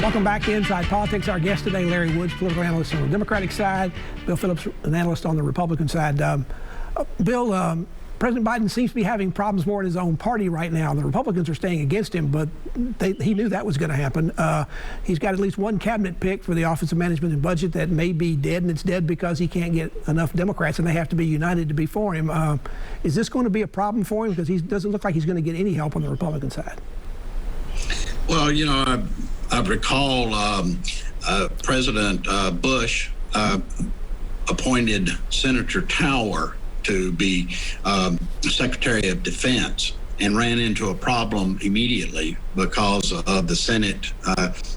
Welcome back to Inside Politics. Our guest today, Larry Woods, political analyst on the Democratic side, Bill Phillips, an analyst on the Republican side. Bill, President Biden seems to be having problems more in his own party right now. The Republicans are staying against him, but he knew that was going to happen. He's got at least one cabinet pick for the Office of Management and Budget that may be dead, and it's dead because he can't get enough Democrats, and they have to be united to be for him. Is this going to be a problem for him? Because he doesn't look like he's going to get any help on the Republican side. Well, you know, I recall President Bush appointed Senator Tower to be Secretary of Defense and ran into a problem immediately because of the Senate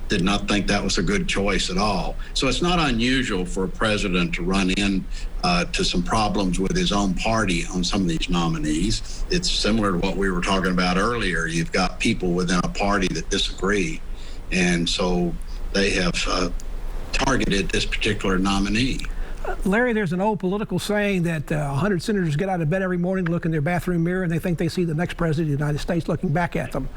did not think that was a good choice at all. So it's not unusual for a president to run in to some problems with his own party on some of these nominees. It's similar to what we were talking about earlier. You've got people within a party that disagree, and so they have targeted this particular nominee. Larry, there's an old political saying that 100 senators get out of bed every morning, look in their bathroom mirror, and they think they see the next president of the United States looking back at them.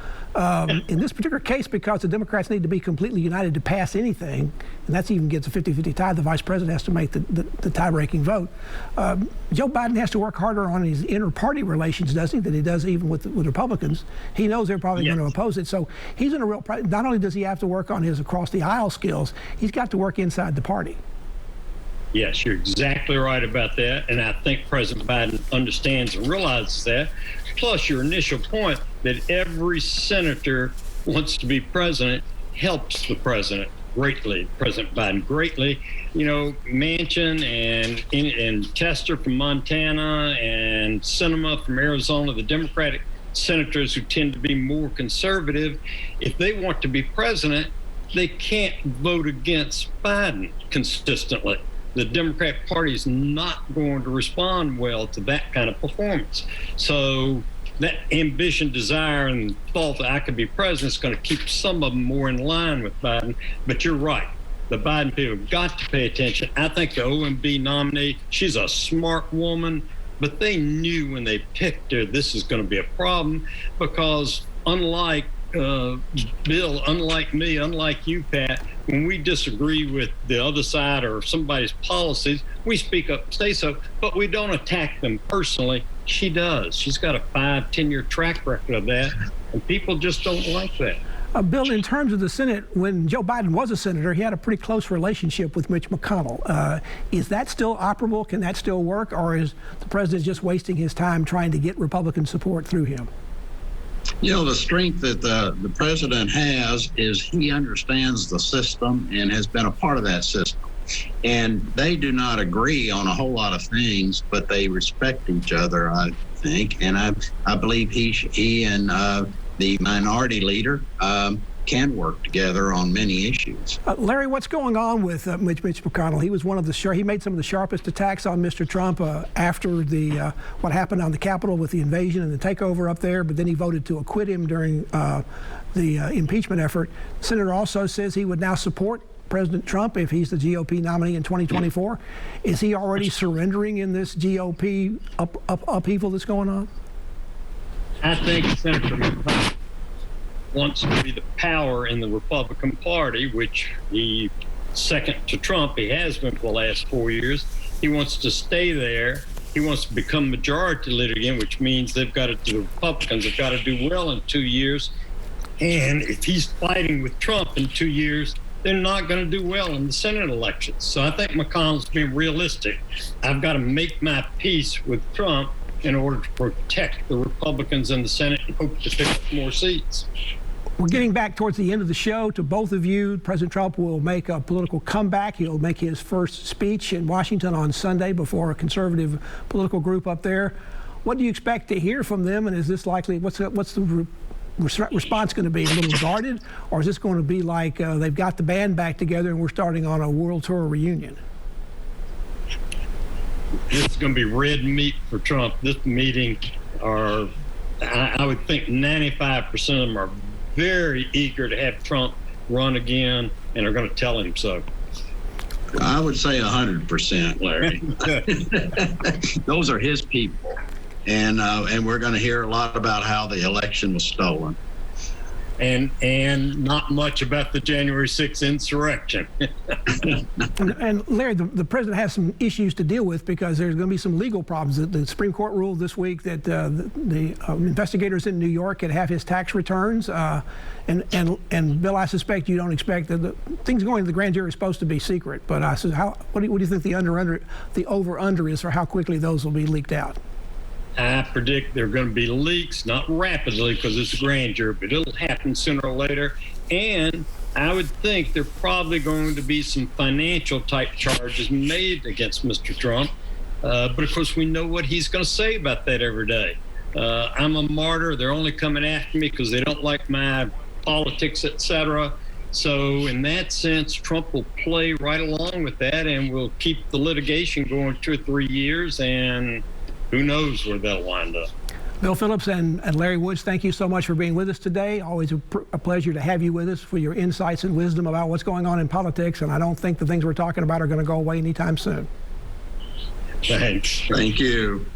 In this particular case, because the Democrats need to be completely united to pass anything, and that even gets a 50-50 tie, the vice president has to make the tie-breaking vote. Joe Biden has to work harder on his inter-party relations, doesn't he, than he does even with Republicans. He knows they're probably going to oppose it. So he's in a real problem. Not only does he have to work on his across-the-aisle skills, he's got to work inside the party. Yes, you're exactly right about that. And I think President Biden understands and realizes that. Plus, your initial point that every senator wants to be president helps the president greatly, President Biden greatly. You know, Manchin and Tester from Montana and Sinema from Arizona, the Democratic senators who tend to be more conservative, if they want to be president, they can't vote against Biden consistently. The Democrat Party is not going to respond well to that kind of performance. So that ambition, desire, and thought that I could be president is going to keep some of them more in line with Biden. But you're right. The Biden people have got to pay attention. I think the OMB nominee, she's a smart woman, but they knew when they picked her this is going to be a problem because unlike Bill, unlike me, unlike you, Pat, when we disagree with the other side or somebody's policies, we speak up, say so, but we don't attack them personally. She does. She's got a 5-10 year track record of that, and people just don't like that. Bill, in terms of the Senate, when Joe Biden was a senator, he had a pretty close relationship with Mitch McConnell. Is that still operable? Can that still work? Or is the president just wasting his time trying to get Republican support through him? You know, the strength that the president has is he understands the system and has been a part of that system. And they do not agree on a whole lot of things, but they respect each other, I think. And I believe he and the minority leader can work together on many issues. Larry, what's going on with Mitch McConnell? He was one of he made some of the sharpest attacks on Mr. Trump after the what happened on the Capitol with the invasion and the takeover up there, but then he voted to acquit him during the impeachment effort. The senator also says he would now support President Trump if he's the GOP nominee in 2024. Is he already surrendering in this GOP upheaval that's going on? I think Senator McConnell wants to be the power in the Republican Party, which he, second to Trump, he has been for the last 4 years. He wants to stay there. He wants to become majority leader again, which means the Republicans have got to do well in 2 years. And if he's fighting with Trump in 2 years, they're not going to do well in the Senate elections. So I think McConnell's being realistic. I've got to make my peace with Trump in order to protect the Republicans in the Senate and hope to pick up more seats. We're getting back towards the end of the show. To both of you, President Trump will make a political comeback. He'll make his first speech in Washington on Sunday before a conservative political group up there. What do you expect to hear from them? And is this likely, what's the response going to be? A little guarded? Or is this going to be like they've got the band back together and we're starting on a world tour reunion? It's going to be red meat for Trump. This meeting I would think 95% of them are very eager to have Trump run again and are going to tell him so. I would say 100%, Larry. Those are his people. And we're going to hear a lot about how the election was stolen. and not much about the January 6th insurrection. And Larry, the president has some issues to deal with because there's going to be some legal problems. The Supreme Court ruled this week that the investigators in New York could have his tax returns. And Bill, I suspect you don't expect that the things going to the grand jury are supposed to be secret. But I said, what do you think the over-under is for how quickly those will be leaked out? I predict there are going to be leaks, not rapidly because it's a grand jury, but it'll happen sooner or later. And I would think there are probably going to be some financial type charges made against Mr. Trump. But of course, we know what he's going to say about that every day. I'm a martyr. They're only coming after me because they don't like my politics, etc. So in that sense, Trump will play right along with that and will keep the litigation going 2 or 3 years, and who knows where they'll wind up. Bill Phillips and Larry Woods, thank you so much for being with us today. Always a pleasure to have you with us for your insights and wisdom about what's going on in politics. And I don't think the things we're talking about are going to go away anytime soon. Thanks. Thank you.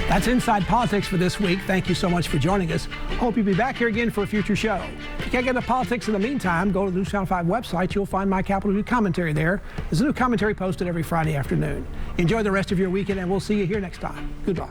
That's Inside Politics for this week. Thank you so much for joining us. Hope you'll be back here again for a future show. If you can't get into politics in the meantime, go to the NewsChannel 5 website. You'll find my Capitol News commentary there. There's a new commentary posted every Friday afternoon. Enjoy the rest of your weekend, and we'll see you here next time. Goodbye.